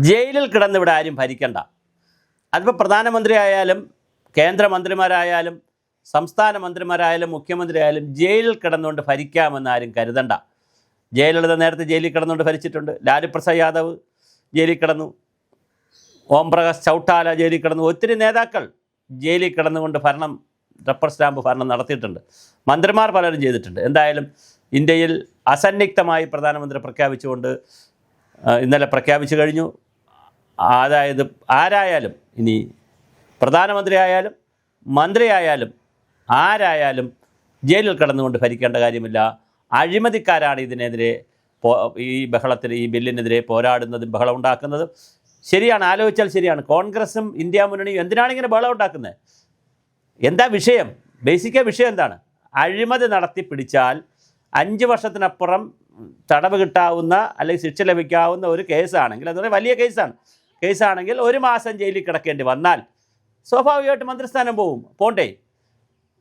ജയിലിൽ കിടന്ന് ഇവിടെ ആരും ഭരിക്കണ്ട. അതിപ്പോൾ പ്രധാനമന്ത്രി ആയാലും കേന്ദ്രമന്ത്രിമാരായാലും സംസ്ഥാന മന്ത്രിമാരായാലും മുഖ്യമന്ത്രി ആയാലും ജയിലിൽ കിടന്നുകൊണ്ട് ഭരിക്കാമെന്ന് ആരും കരുതണ്ട. ജയലളിത നേരത്തെ ജയിലിൽ കിടന്നുകൊണ്ട് ഭരിച്ചിട്ടുണ്ട്. ലാലു പ്രസാദ് യാദവ് ജയിലിൽ കിടന്നു, ഓം പ്രകാശ് ചൗട്ടാല ജയിലിൽ കിടന്നു, ഒത്തിരി നേതാക്കൾ ജയിലിൽ കിടന്നുകൊണ്ട് റബ്ബർ സ്റ്റാമ്പ് ഭരണം നടത്തിയിട്ടുണ്ട്. മന്ത്രിമാർ പലരും ചെയ്തിട്ടുണ്ട്. എന്തായാലും ഇന്ത്യയിൽ അസന്നിഗ്ധമായി പ്രധാനമന്ത്രി പ്രഖ്യാപിച്ചുകൊണ്ട് ഇന്നലെ പ്രഖ്യാപിച്ചു കഴിഞ്ഞു. അതായത് ആരായാലും, ഇനി പ്രധാനമന്ത്രി ആയാലും മന്ത്രി ആയാലും ആരായാലും ജയിലിൽ കിടന്നുകൊണ്ട് ഭരിക്കേണ്ട കാര്യമില്ല. അഴിമതിക്കാരാണ് ഇതിനെതിരെ ഈ ഈ ബില്ലിനെതിരെ പോരാടുന്നതും ബഹളം ഉണ്ടാക്കുന്നതും. ശരിയാണ്, ആലോചിച്ചാൽ ശരിയാണ്. കോൺഗ്രസും ഇന്ത്യ മുന്നണിയും എന്തിനാണ് ഇങ്ങനെ ബഹളം ഉണ്ടാക്കുന്നത്? എന്താ വിഷയം? ബേസിക്കായ വിഷയം എന്താണ്? അഴിമതി നടത്തി പിടിച്ചാൽ 5 വർഷത്തിനപ്പുറം തടവ് കിട്ടാവുന്ന അല്ലെങ്കിൽ ശിക്ഷ ലഭിക്കാവുന്ന ഒരു കേസാണെങ്കിൽ, അതുപോലെ വലിയ കേസാണെങ്കിൽ 1 മാസം ജയിലിൽ കിടക്കേണ്ടി വന്നാൽ സ്വാഭാവികമായിട്ട് മന്ത്രിസ്ഥാനം പോണ്ടേ?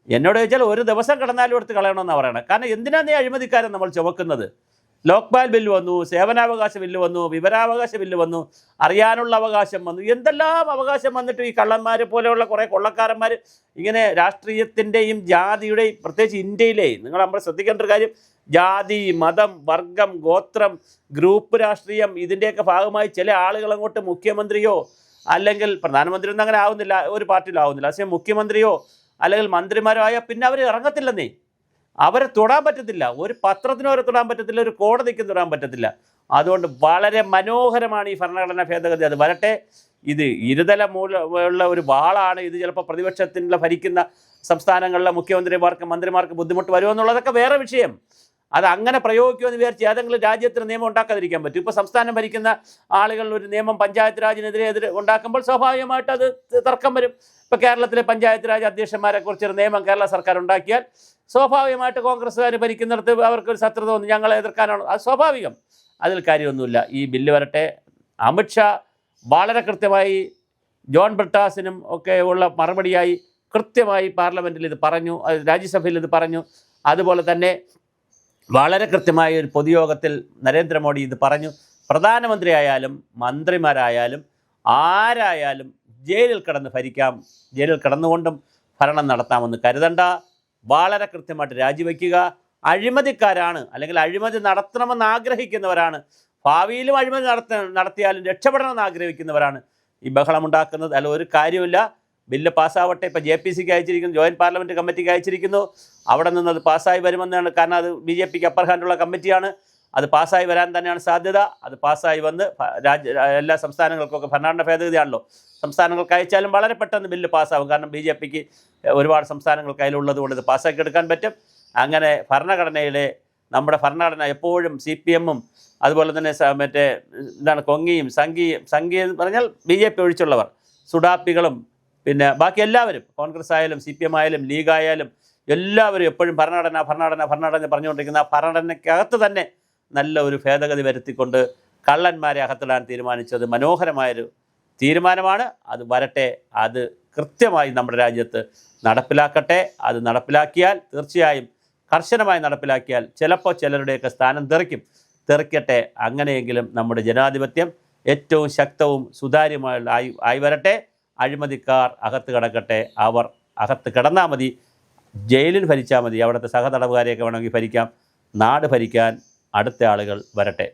എന്നോട് ചോദിച്ചാൽ 1 ദിവസം കിടന്നാലും എടുത്ത് കളയണമെന്നാണ് പറയണത്. കാരണം എന്തിനാണ് ഈ അഴിമതിക്കാരൻ നമ്മൾ ചുമക്കുന്നത്? ലോക്പാൽ ബില്ല് വന്നു, സേവനാവകാശ ബില്ല് വന്നു, വിവരാവകാശ ബില്ല് വന്നു, അറിയാനുള്ള അവകാശം വന്നു, എന്തെല്ലാം അവകാശം വന്നിട്ട് ഈ കള്ളന്മാർ പോലെയുള്ള കുറേ കൊള്ളക്കാരന്മാർ ഇങ്ങനെ രാഷ്ട്രീയത്തിൻ്റെയും ജാതിയുടെയും, പ്രത്യേകിച്ച് ഇന്ത്യയിലെ നമ്മൾ ശ്രദ്ധിക്കേണ്ട ഒരു കാര്യം, ജാതി, മതം, വർഗം, ഗോത്രം, ഗ്രൂപ്പ് രാഷ്ട്രീയം, ഇതിൻ്റെയൊക്കെ ഭാഗമായി ചില ആളുകൾ അങ്ങോട്ട് മുഖ്യമന്ത്രിയോ അല്ലെങ്കിൽ പ്രധാനമന്ത്രി ഒന്നും അങ്ങനെ ആവുന്നില്ല, ഒരു പാർട്ടിയിലാവുന്നില്ല, പക്ഷേ മുഖ്യമന്ത്രിയോ അല്ലെങ്കിൽ മന്ത്രിമാരോ ആയാൽ പിന്നെ അവർ ഇറങ്ങത്തില്ലെന്നേ. അവരെ തൊടാൻ പറ്റത്തില്ല, ഒരു പത്രത്തിനും അവരെ തൊടാൻ പറ്റത്തില്ല, ഒരു കോടതിക്കും തൊടാൻ പറ്റത്തില്ല. അതുകൊണ്ട് വളരെ മനോഹരമാണ് ഈ ഭരണഘടനാ ഭേദഗതി. അത് വരട്ടെ. ഇത് ഇരുതല ഉള്ള ഒരു വാളാണ്. ഇത് ചിലപ്പോൾ പ്രതിപക്ഷത്തിനുള്ള ഭരിക്കുന്ന സംസ്ഥാനങ്ങളിലെ മുഖ്യമന്ത്രിമാർക്ക് മന്ത്രിമാർക്ക് ബുദ്ധിമുട്ട് വരുമോ എന്നുള്ളതൊക്കെ വേറെ വിഷയം. അത് അങ്ങനെ പ്രയോഗിക്കുമെന്ന് വിചാരിച്ച് ഏതെങ്കിലും രാജ്യത്തിന് നിയമം ഉണ്ടാക്കാതിരിക്കാൻ പറ്റും. ഇപ്പോൾ സംസ്ഥാനം ഭരിക്കുന്ന ആളുകൾ ഒരു നിയമം പഞ്ചായത്ത് രാജിനെതിരെ ഉണ്ടാക്കുമ്പോൾ സ്വാഭാവികമായിട്ട് അത് തർക്കം വരും. ഇപ്പോൾ കേരളത്തിലെ പഞ്ചായത്ത് രാജ് അധ്യക്ഷന്മാരെ കുറിച്ചൊരു നിയമം കേരള സർക്കാർ ഉണ്ടാക്കിയാൽ സ്വാഭാവികമായിട്ട് കോൺഗ്രസ്സുകാർ ഭരിക്കുന്നിടത്ത് അവർക്കൊരു ശത്രുത തോന്നും, ഞങ്ങളെ എതിർക്കാനാണ്. അത് സ്വാഭാവികം, അതിൽ കാര്യമൊന്നുമില്ല. ഈ ബില്ല് വരട്ടെ. അമിത്ഷാ വളരെ കൃത്യമായി ജോൺ ബ്രിട്ടാസിനും ഒക്കെ ഉള്ള മറുപടിയായി കൃത്യമായി പാർലമെൻറ്റിൽ ഇത് പറഞ്ഞു, രാജ്യസഭയിൽ ഇത് പറഞ്ഞു. അതുപോലെ തന്നെ വളരെ കൃത്യമായ ഒരു പൊതുയോഗത്തിൽ നരേന്ദ്രമോദി ഇത് പറഞ്ഞു. പ്രധാനമന്ത്രി ആയാലും മന്ത്രിമാരായാലും ആരായാലും ജയിലിൽ കിടന്ന് ഭരിക്കാം, ജയിലിൽ കിടന്നുകൊണ്ടും ഭരണം നടത്താമെന്ന് കരുതണ്ട. വളരെ കൃത്യമായിട്ട് രാജിവെക്കുക. അഴിമതിക്കാരാണ് അല്ലെങ്കിൽ അഴിമതി നടത്തണമെന്ന് ആഗ്രഹിക്കുന്നവരാണ്, ഭാവിയിലും അഴിമതി നടത്തിയാലും രക്ഷപ്പെടണമെന്ന് ആഗ്രഹിക്കുന്നവരാണ് ഈ ബഹളമുണ്ടാക്കുന്നത്. അല്ല, ഒരു കാര്യമില്ല. ബില്ല് പാസ്സാവട്ടെ. ഇപ്പോൾ JPCക്ക് അയച്ചിരിക്കുന്നു, ജോയിൻറ്റ് പാർലമെൻറ്റ് കമ്മിറ്റിക്ക് അയച്ചിരിക്കുന്നു. അവിടെ നിന്ന് അത് പാസ്സായി വരുമെന്നാണ്. കാരണം അത് BJPക്ക് അപ്പർ ഹാൻഡുള്ള കമ്മിറ്റിയാണ്. അത് പാസ്സായി വരാൻ തന്നെയാണ് സാധ്യത. അത് പാസ്സായി വന്ന് എല്ലാ സംസ്ഥാനങ്ങൾക്കൊക്കെ ഭരണഘടന ഭേദഗതിയാണല്ലോ, സംസ്ഥാനങ്ങൾക്ക് അയച്ചാലും വളരെ പെട്ടെന്ന് ബില്ല് പാസ്സാവും. കാരണം BJPക്ക് ഒരുപാട് സംസ്ഥാനങ്ങൾ കയ്യിലുള്ളത് കൊണ്ട് ഇത് പാസ്സാക്കി എടുക്കാൻ പറ്റും. അങ്ങനെ ഭരണഘടനയിലെ നമ്മുടെ ഭരണഘടന എപ്പോഴും CPM-ഉം അതുപോലെ തന്നെ കൊങ്ങിയും സംഘിയും എന്ന് പറഞ്ഞാൽ BJP ഒഴിച്ചുള്ളവർ, സുഡാപ്പികളും പിന്നെ ബാക്കി എല്ലാവരും, കോൺഗ്രസ് ആയാലും CPM ആയാലും ലീഗായാലും എല്ലാവരും എപ്പോഴും ഭരണഘടന പറഞ്ഞുകൊണ്ടിരിക്കുന്ന ആ ഭരണഘടനയ്ക്കകത്ത് തന്നെ നല്ല ഒരു ഭേദഗതി വരുത്തിക്കൊണ്ട് കള്ളന്മാരെ അകത്തിടാൻ തീരുമാനിച്ചത് മനോഹരമായൊരു തീരുമാനമാണ്. അത് വരട്ടെ. അത് കൃത്യമായി നമ്മുടെ രാജ്യത്ത് നടപ്പിലാക്കട്ടെ. അത് നടപ്പിലാക്കിയാൽ, തീർച്ചയായും കർശനമായി നടപ്പിലാക്കിയാൽ ചിലപ്പോൾ ചിലരുടെയൊക്കെ സ്ഥാനം തെറിക്കട്ടെ. അങ്ങനെയെങ്കിലും നമ്മുടെ ജനാധിപത്യം ഏറ്റവും ശക്തവും സുതാര്യമായി വരട്ടെ. അഴിമതിക്കാർ അകത്ത് കിടക്കട്ടെ. അവർ അകത്ത് കിടന്നാൽ മതി, ജയിലിൽ ഭരിച്ചാൽ മതി. അവിടുത്തെ സഹതടവുകാരെയൊക്കെ വേണമെങ്കിൽ ഭരിക്കാം. നാട് ഭരിക്കാൻ അടുത്ത ആളുകൾ വരട്ടെ.